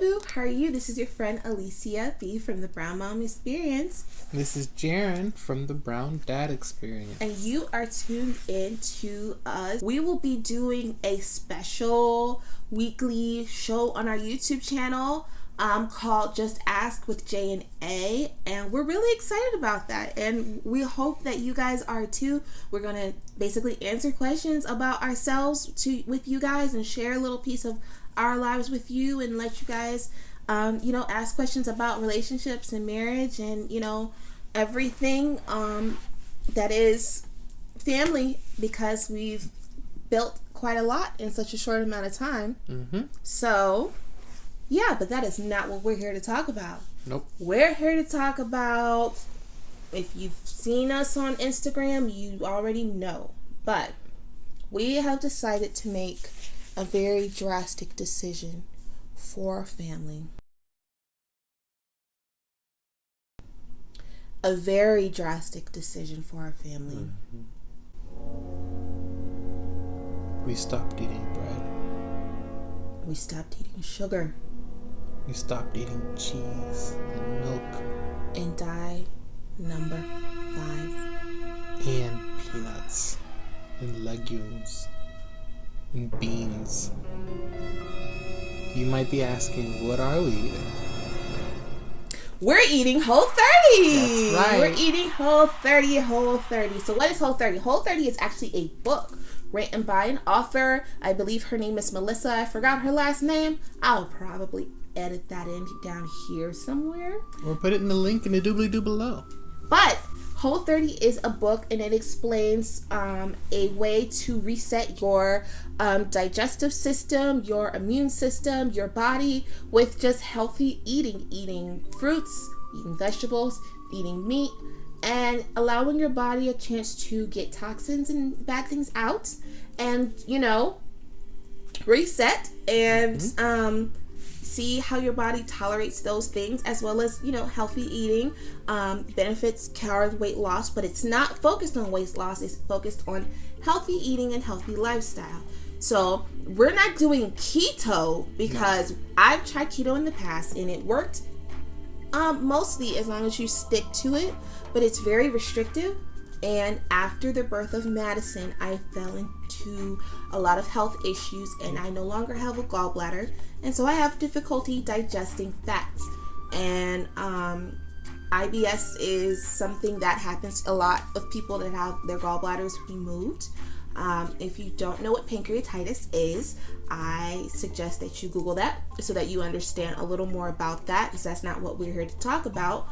Boo, how are you? This is your friend Alicia B from the Brown Mom Experience. This is Jaren from the Brown Dad Experience. And you are tuned in to us. We will be doing a special weekly show on our YouTube channel called Just Ask with J and A. And we're really excited about that. And we hope that you guys are too. We're going to basically answer questions about ourselves with you guys and share a little piece of our lives with you and let you guys ask questions about relationships and marriage and everything that is family, because we've built quite a lot in such a short amount of time. So yeah, but that is not what we're here to talk about. Nope. We're here to talk about, if you've seen us on Instagram, you already know, but we have decided to make a very drastic decision for our family. A very drastic decision for our family. We stopped eating bread. We stopped eating sugar. We stopped eating cheese and milk. And die number 5. And peanuts. And legumes. And beans. You might be asking, what are we eating? We're eating Whole 30. That's right. We're eating Whole 30, Whole 30. So what is Whole 30? Whole 30 is actually a book written by an author. I believe her name is Melissa. I forgot her last name. I'll probably edit that in down here somewhere. Or put it in the link in the doobly-doo below. But Whole 30 is a book, and it explains a way to reset your digestive system, your immune system, your body with just healthy eating. Eating fruits, eating vegetables, eating meat, and allowing your body a chance to get toxins and bad things out and, reset and see how your body tolerates those things, as well as healthy eating benefits calorie weight loss. But it's not focused on weight loss, it's focused on healthy eating and healthy lifestyle. So we're not doing keto because I've tried keto in the past and it worked mostly as long as you stick to it, but it's very restrictive. And after the birth of Madison, I fell into a lot of health issues, and I no longer have a gallbladder, and so I have difficulty digesting fats. And IBS is something that happens to a lot of people that have their gallbladders removed. If you don't know what pancreatitis is, I suggest that you Google that so that you understand a little more about that, because that's not what we're here to talk about.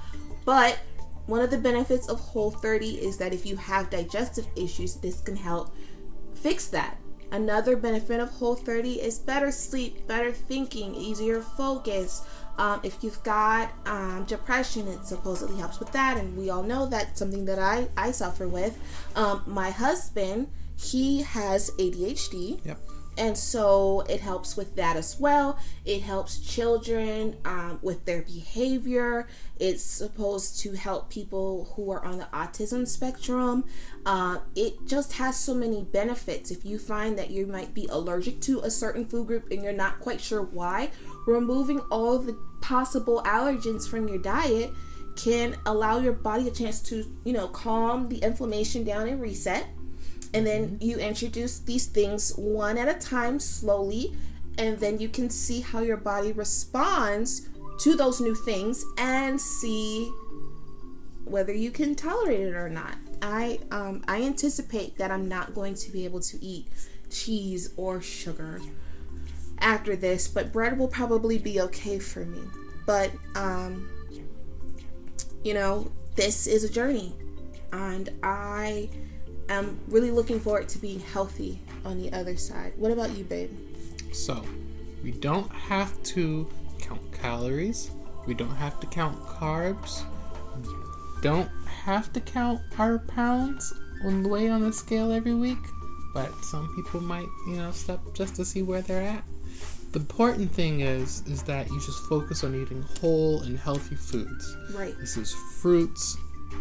But one of the benefits of Whole 30 is that if you have digestive issues, this can help fix that. Another benefit of Whole 30 is better sleep, better thinking, easier focus. If you've got depression, it supposedly helps with that, and we all know that's something that I suffer with. My husband, he has ADHD. Yep. And so it helps with that as well. It helps children with their behavior. It's supposed to help people who are on the autism spectrum. It just has so many benefits. If you find that you might be allergic to a certain food group and you're not quite sure why, removing all the possible allergens from your diet can allow your body a chance to, calm the inflammation down and reset. And then you introduce these things one at a time, slowly, and then you can see how your body responds to those new things and see whether you can tolerate it or not. I anticipate that I'm not going to be able to eat cheese or sugar after this, but bread will probably be okay for me. But this is a journey, and I'm really looking forward to being healthy on the other side. What about you, babe? So, we don't have to count calories. We don't have to count carbs. We don't have to count our pounds on the way on the scale every week. But some people might, step just to see where they're at. The important thing is that you just focus on eating whole and healthy foods. Right. This is fruits,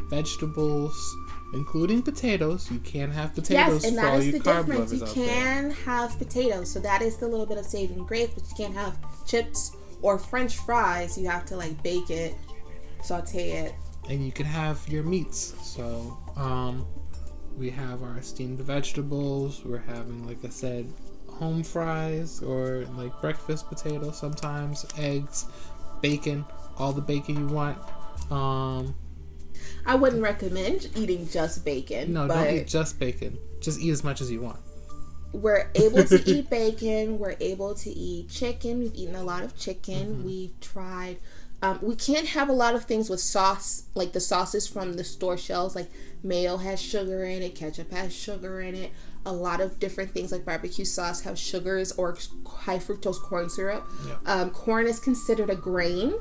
vegetables, including potatoes. You can have potatoes for all you carb lovers out there. You can have potatoes, so that is the little bit of saving grace, but you can't have chips Or French fries, you have to like bake it, saute it. And you can have your meats. So, we have our steamed vegetables. We're having, like I said, home fries or like breakfast potatoes sometimes, eggs, bacon, all the bacon you want. I wouldn't recommend eating just bacon. No, but don't eat just bacon. Just eat as much as you want. we're able to eat bacon. We're able to eat chicken. We've eaten a lot of chicken. Mm-hmm. We've tried. We can't have a lot of things with sauce, like the sauces from the store shelves. Like mayo has sugar in it, ketchup has sugar in it. A lot of different things like barbecue sauce have sugars or high fructose corn syrup. Yep. Corn is considered a grain,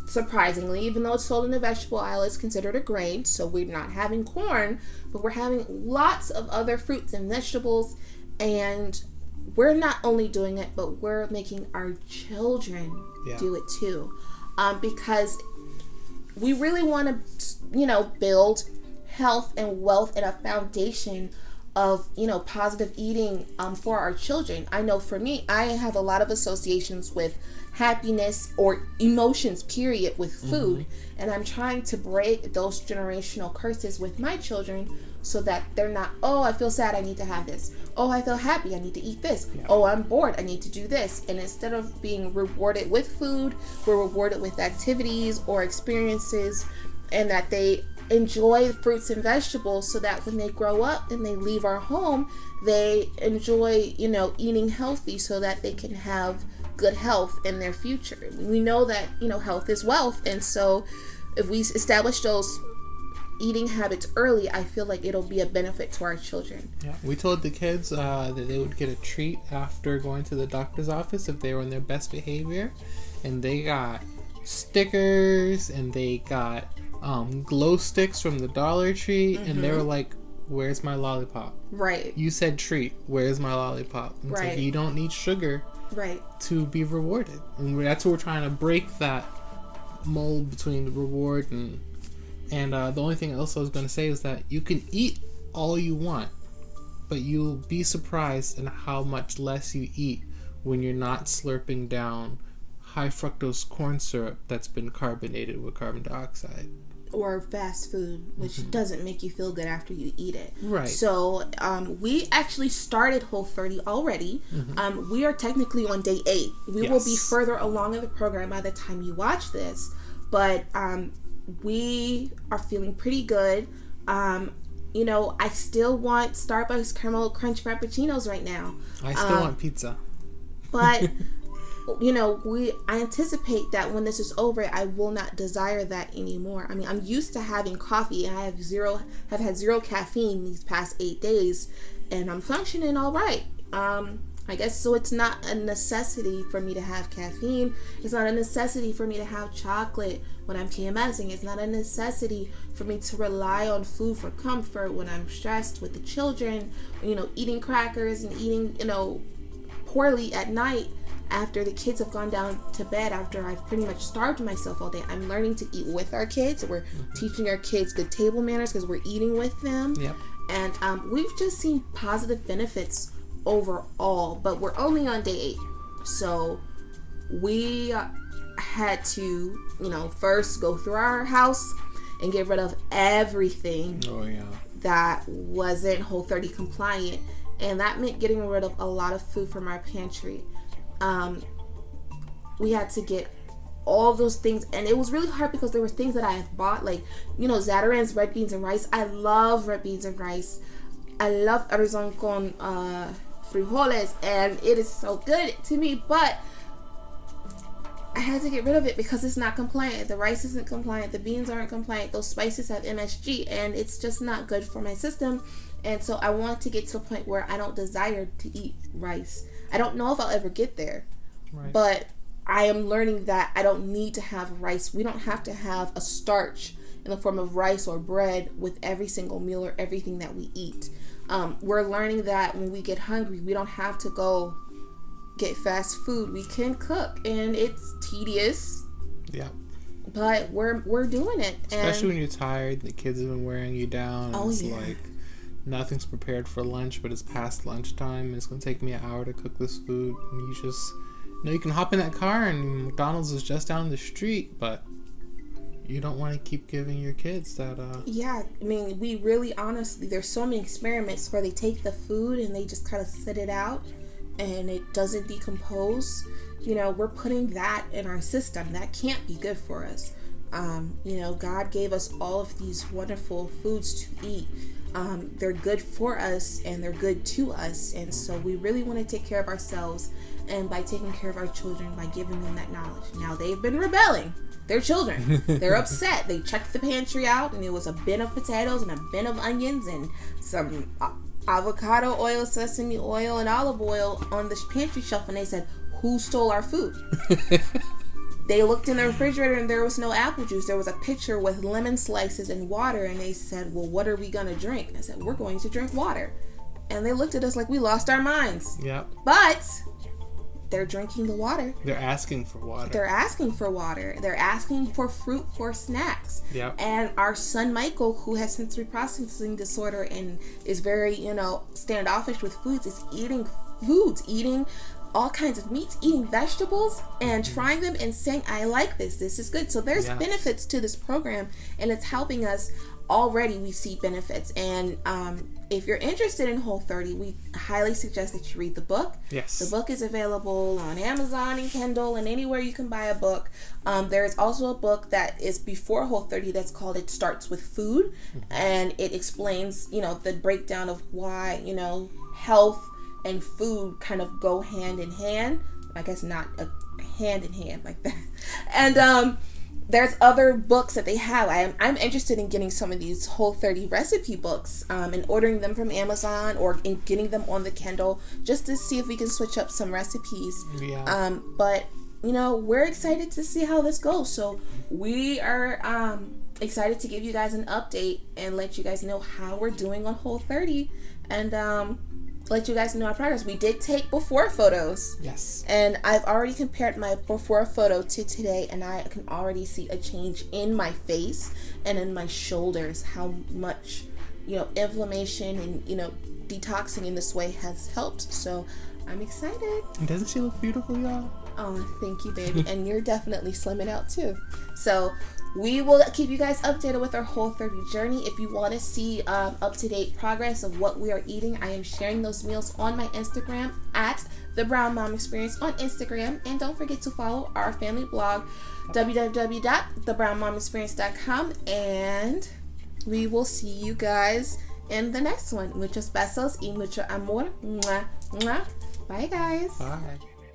surprisingly, even though it's sold in the vegetable aisle, it's considered a grain. So we're not having corn, but we're having lots of other fruits and vegetables. And we're not only doing it, but we're making our children do it too. Because we really want to, build health and wealth and a foundation of, positive eating for our children. I know for me, I have a lot of associations with happiness or emotions, period, with food. Mm-hmm. And I'm trying to break those generational curses with my children so that they're not, oh, I feel sad, I need to have this. Oh, I feel happy, I need to eat this. Yeah. Oh, I'm bored, I need to do this. And instead of being rewarded with food, we're rewarded with activities or experiences, and that they enjoy fruits and vegetables so that when they grow up and they leave our home, they enjoy, eating healthy so that they can have good health in their future. We know that, health is wealth. And so if we establish those eating habits early, I feel like it'll be a benefit to our children. Yeah, we told the kids that they would get a treat after going to the doctor's office if they were in their best behavior, and they got stickers and they got glow sticks from the Dollar Tree. Mm-hmm. And they were like, where's my lollipop? Right. You said treat, where's my lollipop? And right. So you don't need sugar to be rewarded, and that's what we're trying to break, that mold between the reward and the only thing else I was going to say is that you can eat all you want, but you'll be surprised in how much less you eat when you're not slurping down high fructose corn syrup that's been carbonated with carbon dioxide. Or fast food, which doesn't make you feel good after you eat it. Right. So we actually started Whole30 already. Mm-hmm. We are technically on day 8. We will be further along in the program by the time you watch this. But we are feeling pretty good. I still want Starbucks caramel crunch frappuccinos right now. I still want pizza. But I anticipate that when this is over, I will not desire that anymore. I mean, I'm used to having coffee, and I have had zero caffeine these past 8 days, and I'm functioning all right. I guess so. It's not a necessity for me to have caffeine. It's not a necessity for me to have chocolate when I'm PMSing. It's not a necessity for me to rely on food for comfort when I'm stressed with the children. Eating crackers and eating, poorly at night after the kids have gone down to bed, after I've pretty much starved myself all day. I'm learning to eat with our kids. We're teaching our kids good table manners because we're eating with them. Yep. And we've just seen positive benefits overall, but we're only on day 8. So we had to, first go through our house and get rid of everything that wasn't Whole30 compliant. And that meant getting rid of a lot of food from our pantry. We had to get all those things, and it was really hard because there were things that I had bought, like Zatarain's red beans and rice. I love red beans and rice. I love arroz con frijoles, and it is so good to me, but I had to get rid of it because it's not compliant. The rice isn't compliant, the beans aren't compliant, those spices have MSG, and it's just not good for my system. And so I want to get to a point where I don't desire to eat rice. I don't know if I'll ever get there, but I am learning that I don't need to have rice. We don't have to have a starch in the form of rice or bread with every single meal or everything that we eat. We're learning that when we get hungry, we don't have to go get fast food. We can cook, and it's tedious. Yeah. But we're doing it. Especially when you're tired, the kids have been wearing you down. It's like nothing's prepared for lunch, but it's past lunchtime, and it's going to take me an hour to cook this food, and you just You can hop in that car and McDonald's is just down the street, but you don't want to keep giving your kids that. Yeah, I mean, we really honestly, there's so many experiments where they take the food and they just kind of sit it out and it doesn't decompose. We're putting that in our system. That can't be good for us. God gave us all of these wonderful foods to eat. They're good for us and they're good to us. And so we really want to take care of ourselves, and by taking care of our children, by giving them that knowledge. Now, they've been rebelling. They're children. They're upset. They checked the pantry out and it was a bin of potatoes and a bin of onions and some avocado oil, sesame oil, and olive oil on the pantry shelf, and they said, "Who stole our food?" They looked in the refrigerator and there was no apple juice. There was a pitcher with lemon slices and water, and they said, "Well, what are we going to drink?" I said, "We're going to drink water." And they looked at us like we lost our minds. Yep. But they're drinking the water. They're asking for water. They're asking for water. They're asking for fruit for snacks. Yep. And our son Michael, who has sensory processing disorder and is very, standoffish with foods, is eating foods, eating all kinds of meats, eating vegetables, and trying them and saying, "I like this. This is good." So there's benefits to this program, and it's helping us. Already we see benefits. And if you're interested in Whole30, we highly suggest that you read the book. Yes. The book is available on Amazon and Kindle and anywhere you can buy a book. There is also a book that is before Whole30 that's called It Starts With Food. And it explains, the breakdown of why, health and food kind of go hand in hand. I guess not a hand in hand like that. And there's other books that they have. I'm interested in getting some of these Whole30 recipe books and ordering them from Amazon or in getting them on the Kindle just to see if we can switch up some recipes. Yeah. But we're excited to see how this goes. So we are excited to give you guys an update and let you guys know how we're doing on Whole30 and let you guys know our progress. We did take before photos. Yes. And I've already compared my before photo to today, and I can already see a change in my face and in my shoulders, how much, inflammation and, detoxing in this way has helped. So I'm excited. Doesn't she look beautiful, y'all? Oh, thank you, baby. And you're definitely slimming out too. So we will keep you guys updated with our Whole30 journey. If you want to see up-to-date progress of what we are eating, I am sharing those meals on my Instagram at The Brown Mom Experience on Instagram. And don't forget to follow our family blog, www.thebrownmomexperience.com. And we will see you guys in the next one. Muchos besos y mucho amor. Mwah, mwah. Bye, guys. Bye.